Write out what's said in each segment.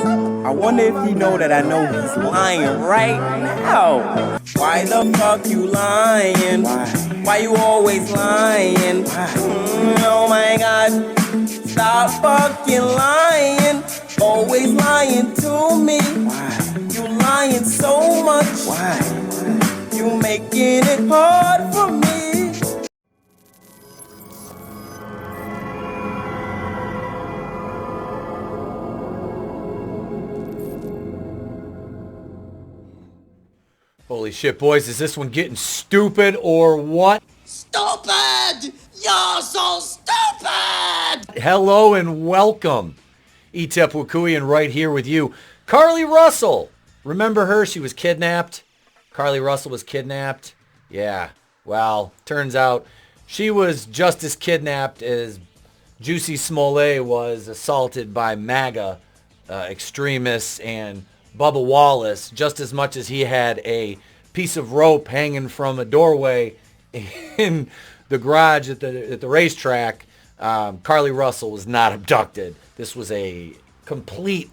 I wonder if you know that I know he's lying right now. Why the fuck you lying? Why you always lying? Oh my God. Stop fucking lying. Always lying to me. You lying so much. You making it hard for me. Holy shit, boys, is this one getting stupid or what? Stupid! You're so stupid! Hello and welcome. Etep and right here with you. Carlee Russell. Remember her? She was kidnapped. Carlee Russell was kidnapped. Yeah, well, turns out she was just as kidnapped as Juicy Smollett was assaulted by MAGA extremists and Bubba Wallace, just as much as he had a piece of rope hanging from a doorway in the garage at the racetrack. Carlee Russell was not abducted. This was a complete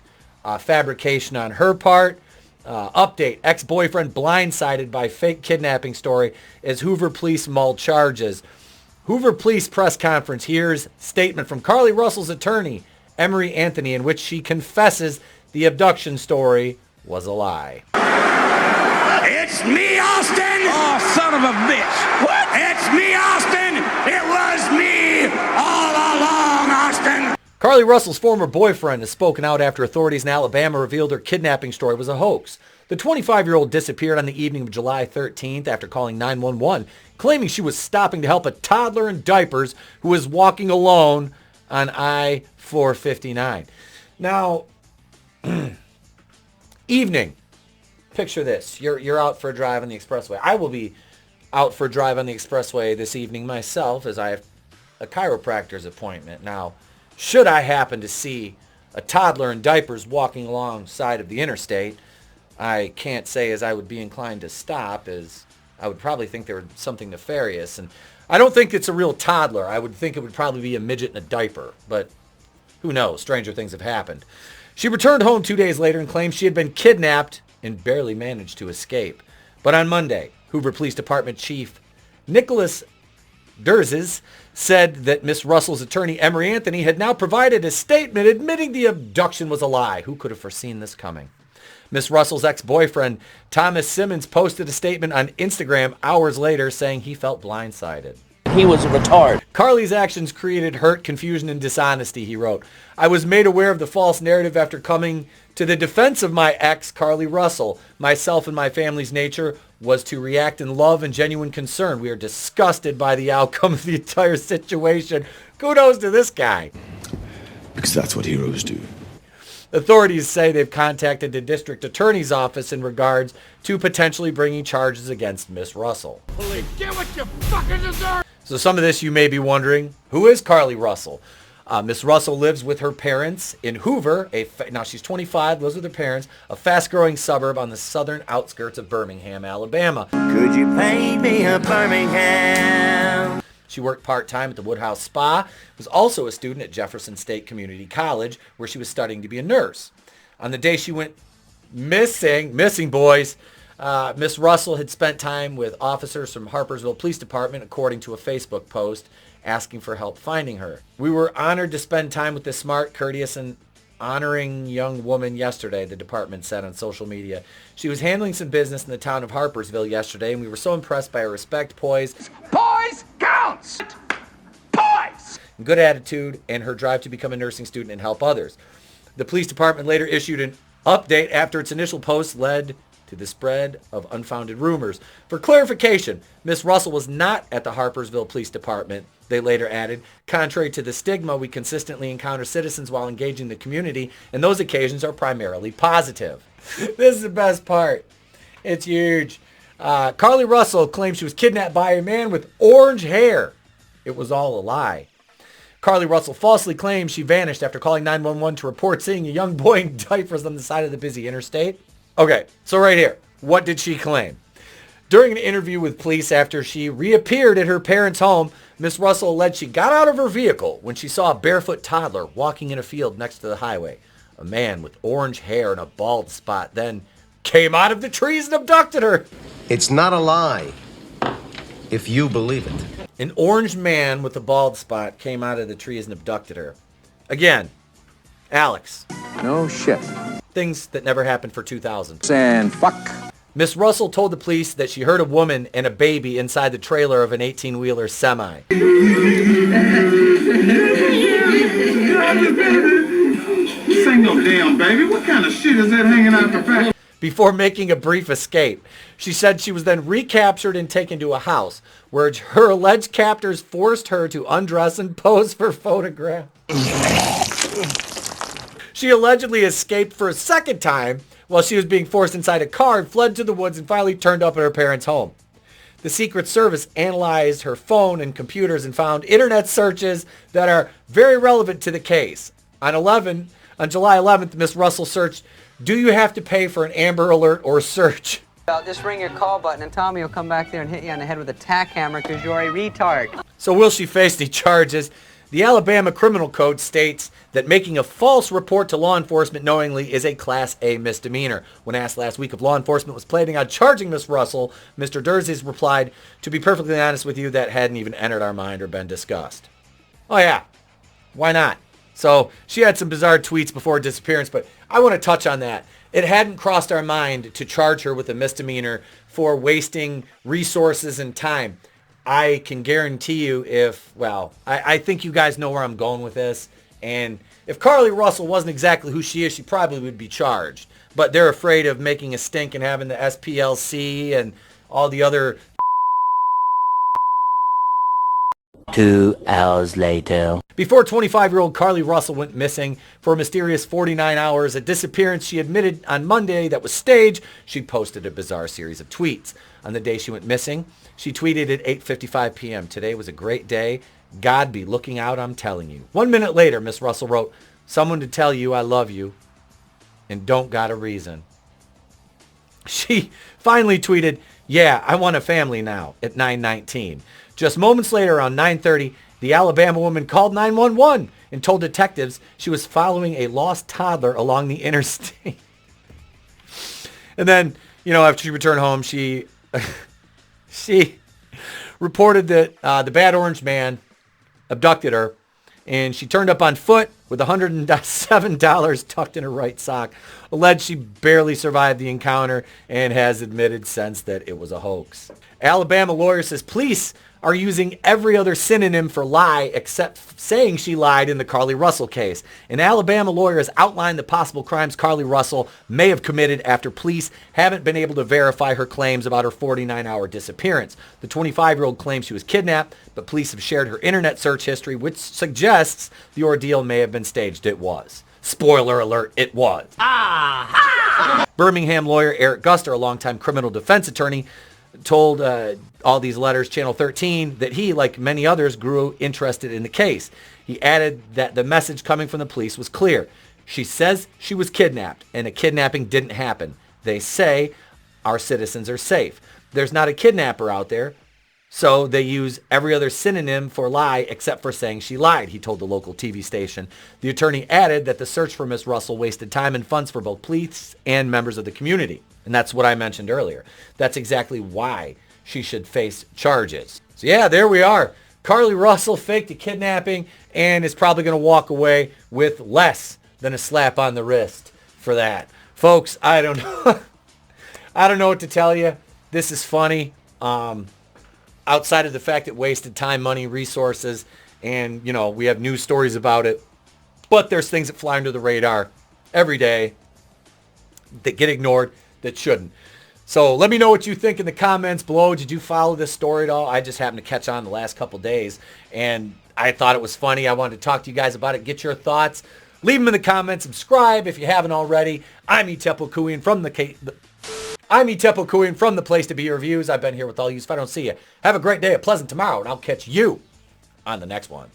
fabrication on her part. Update, ex-boyfriend blindsided by fake kidnapping story as Hoover police mull charges. Hoover police press conference. Here's statement from Carlee Russell's attorney, Emery Anthony, in which she confesses the abduction story was a lie. It's me, Austin! Oh, son of a bitch! What? It's me, Austin! It was me all along, Austin! Carlee Russell's former boyfriend has spoken out after authorities in Alabama revealed her kidnapping story was a hoax. The 25-year-old disappeared on the evening of July 13th after calling 911, claiming she was stopping to help a toddler in diapers who was walking alone on I-459. Now, evening. Picture this. You're out for a drive on the expressway. I will be out for a drive on the expressway this evening myself as I have a chiropractor's appointment. Now, should I happen to see a toddler in diapers walking alongside of the interstate, I can't say as I would be inclined to stop, as I would probably think there was something nefarious. And I don't think it's a real toddler. I would think it would probably be a midget in a diaper. But who knows? Stranger things have happened. She returned home 2 days later and claimed she had been kidnapped and barely managed to escape. But on Monday, Hoover Police Department Chief Nicholas Durzes said that Miss Russell's attorney, Emery Anthony, had now provided a statement admitting the abduction was a lie. Who could have foreseen this coming? Miss Russell's ex-boyfriend, Thomas Simmons, posted a statement on Instagram hours later saying he felt blindsided. He was a retard. Carlee's actions created hurt, confusion, and dishonesty, he wrote. I was made aware of the false narrative after coming to the defense of my ex, Carlee Russell. Myself and my family's nature was to react in love and genuine concern. We are disgusted by the outcome of the entire situation. Kudos to this guy. Because that's what heroes do. Authorities say they've contacted the district attorney's office in regards to potentially bringing charges against Miss Russell. Police, get what you fucking deserve! So some of this you may be wondering, who is Carlee Russell? Miss Russell lives with her parents in Hoover. Now she's 25, lives with her parents, a fast-growing suburb on the southern outskirts of Birmingham, Alabama. Could you paint me a Birmingham? She worked part-time at the Woodhouse Spa, was also a student at Jefferson State Community College, where she was studying to be a nurse. On the day she went missing boys, Miss Russell had spent time with officers from Harpersville Police Department, according to a Facebook post, asking for help finding her. We were honored to spend time with this smart, courteous, and honoring young woman yesterday, the department said on social media. She was handling some business in the town of Harpersville yesterday, and we were so impressed by her respect, poise, Counts! Poise! good attitude, and her drive to become a nursing student and help others. The police department later issued an update after its initial post led to the spread of unfounded rumors. For clarification, Miss Russell was not at the Harpersville Police Department. They later added, contrary to the stigma, we consistently encounter citizens while engaging the community, and those occasions are primarily positive. This is the best part. It's huge. Carlee Russell claimed she was kidnapped by a man with orange hair. It was all a lie. Carlee Russell falsely claimed she vanished after calling 911 to report seeing a young boy in diapers on the side of the busy interstate. Okay, so right here, what did she claim? During an interview with police after she reappeared at her parents' home, Miss Russell alleged she got out of her vehicle when she saw a barefoot toddler walking in a field next to the highway. A man with orange hair and a bald spot then came out of the trees and abducted her. It's not a lie, if you believe it. An orange man with a bald spot came out of the trees and abducted her. Again, Alex. No shit. Things that never happened for 2000. And fuck. Miss Russell told the police that she heard a woman and a baby inside the trailer of an 18-wheeler semi. This ain't no damn baby. What kind of shit is that hanging out the back? Before making a brief escape. She said she was then recaptured and taken to a house where her alleged captors forced her to undress and pose for photographs. She allegedly escaped for a second time while she was being forced inside a car and fled to the woods and finally turned up at her parents' home. The Secret Service analyzed her phone and computers and found internet searches that are very relevant to the case. On July 11th, Miss Russell searched, "Do you have to pay for an Amber Alert or search?" Just ring your call button and Tommy will come back there and hit you on the head with a tack hammer because you're a retard. So will she face any charges? The Alabama Criminal Code states that making a false report to law enforcement knowingly is a Class A misdemeanor. When asked last week if law enforcement was planning on charging Miss Russell, Mr. Dursey's replied, "To be perfectly honest with you, that hadn't even entered our mind or been discussed." Oh yeah, why not? So she had some bizarre tweets before her disappearance, but I want to touch on that. It hadn't crossed our mind to charge her with a misdemeanor for wasting resources and time. I can guarantee you I think you guys know where I'm going with this. And if Carlee Russell wasn't exactly who she is, she probably would be charged. But they're afraid of making a stink and having the SPLC and all the other... 2 hours later. Before 25-year-old Carlee Russell went missing for a mysterious 49 hours, a disappearance she admitted on Monday that was staged, she posted a bizarre series of tweets. On the day she went missing, she tweeted at 8:55 p.m. "Today was a great day. God be looking out, I'm telling you." 1 minute later, Miss Russell wrote, "Someone to tell you I love you and don't got a reason." She finally tweeted, "Yeah, I want a family now," at 9:19. Just moments later, around 9:30, the Alabama woman called 911 and told detectives she was following a lost toddler along the interstate. And then, after she returned home, she reported that the bad orange man abducted her, and she turned up on foot with $107 tucked in her right sock. Alleged she barely survived the encounter and has admitted since that it was a hoax. Alabama lawyer says police are using every other synonym for lie except saying she lied in the Carlee Russell case. An Alabama lawyer has outlined the possible crimes Carlee Russell may have committed after police haven't been able to verify her claims about her 49-hour disappearance. The 25-year-old claims she was kidnapped, but police have shared her internet search history, which suggests the ordeal may have been staged. It was. Spoiler alert, it was. Birmingham lawyer Eric Guster, a longtime criminal defense attorney, told All These Letters Channel 13 that he, like many others, grew interested in the case. He added that the message coming from the police was clear. She says she was kidnapped, and a kidnapping didn't happen. They say our citizens are safe. There's not a kidnapper out there, so they use every other synonym for lie except for saying she lied, he told the local TV station. The attorney added that the search for Miss Russell wasted time and funds for both police and members of the community. And that's what I mentioned earlier. That's exactly why she should face charges. So yeah, there we are. Carlee Russell faked a kidnapping and is probably going to walk away with less than a slap on the wrist for that. Folks, I don't know. I don't know what to tell you. This is funny. Outside of the fact it wasted time, money, resources, and, we have news stories about it. But there's things that fly under the radar every day that get ignored that shouldn't. So let me know what you think in the comments below. Did you follow this story at all? I just happened to catch on the last couple days, and I thought it was funny. I wanted to talk to you guys about it. Get your thoughts. Leave them in the comments. Subscribe if you haven't already. I'm Etep from the Place to Be Reviews. I've been here with all you. If I don't see you, have a great day, a pleasant tomorrow, and I'll catch you on the next one.